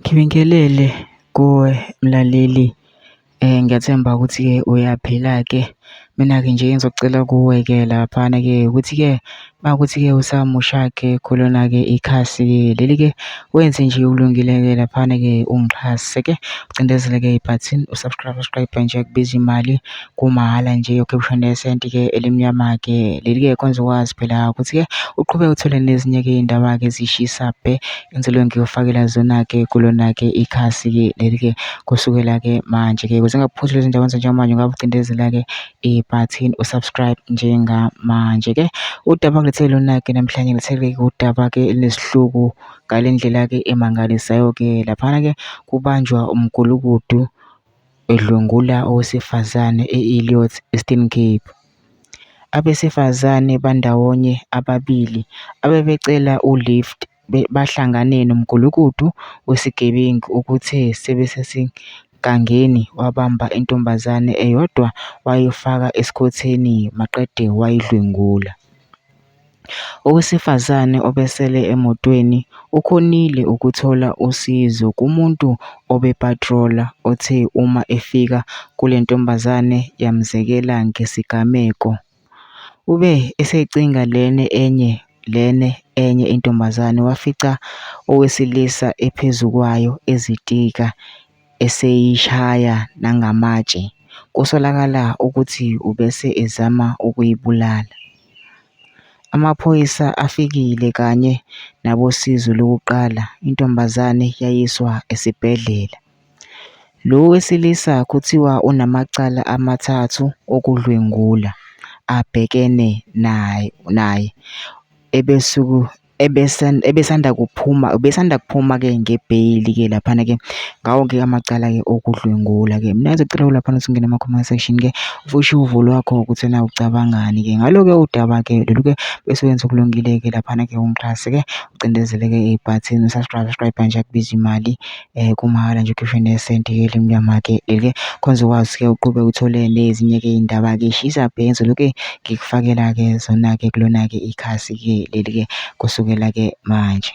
Ngibingelele kuwe mlaleli, ngiyathemba ukuthi-ke uyaphila-ke. Mina-ke nje engizocela kuwe-ke laphana-ke ukuthi-ke makuwukuthi-ke usamusha-ke kulona-ke ikhasi-ke leli-ke wenze nje ulungile-ke laphana-ke ungixhase-ke ucindezele-ke ibhathini usubscribe nje kubiza imali kumahhala nje ukhipha nesenti-ke elimnyama-ke leli-ke kwenza ukwazi phela ukuthi-ke uqhubeke uthole nezinye-ke iy'ndaba-ke ezishisa bhe enzelwe ngiyofakela zona-ke kulona-ke ikhasi-ke leli-ke kusukela-ke manje-ke ukuze ungaphuzi lezi ndaba njengamanje ungabe ucindezela-ke ibhathini usubscribe njengamanje-ke. Udaba ngilethele lona-ke namhlanje ngilethele-ke udaba-ke elinesihluku ngale ndlela-ke emangalisayo-ke laphana-ke kubanjwa umgulukudu edlwengula owesifazane e-Elliot, Eastern Cape. Abesifazane bandawonye ababili abebecela u-lift bahlangane nomgulukudu wesigebengu ukuthe sebesesinkangeni wabamba intombazane eyodwa wayifaka esikhotheni maqede wayidlwengula. Owesifazane obesele emotweni ukhonile ukuthola usizo kumuntu obepatrola othe uma efika kule ntombazane yamzekela ngesigameko. Ube esecinga lene enye intombazane wafica owesilisa ephezu kwayo ezitika eseyishaya nangamatshe. Kusolakala ukuthi ubese ezama ukuyibulala. Amaphoyisa afikile kanye nabosizo lokuqala, intombazane yayiswa esibhedlela. Lo wesilisa kuthiwa unamacala amathathu okudlwengula abhekene naye ebesanda kuphuma-ke ngebheyili-ke laphana-ke ngawo-ke amacala-ke okudlwengula-ke. Mina ngizocela laphana ukuthi ungene ama-comment section-ke ufushe uvo lwakho ukuthi na ucabangani-ke ngalo-ke udaba-ke lolu-ke bese wenza okulungile-ke laphana-ke ungixhase-ke ucindezele-ke ibhathini usubscribe nje kubiza imali kumahhala nje ukhiphe nesenti-ke elimnyama-ke leli-ke khonza ukwazi-ke uqhubeke uthole nezinye-ke iy'ndaba-ke ey'shisa bhe engizobe-ke ngikufakela-ke zona-ke kulona-ke ikhasi-ke leli-ke kusukela-ke manje.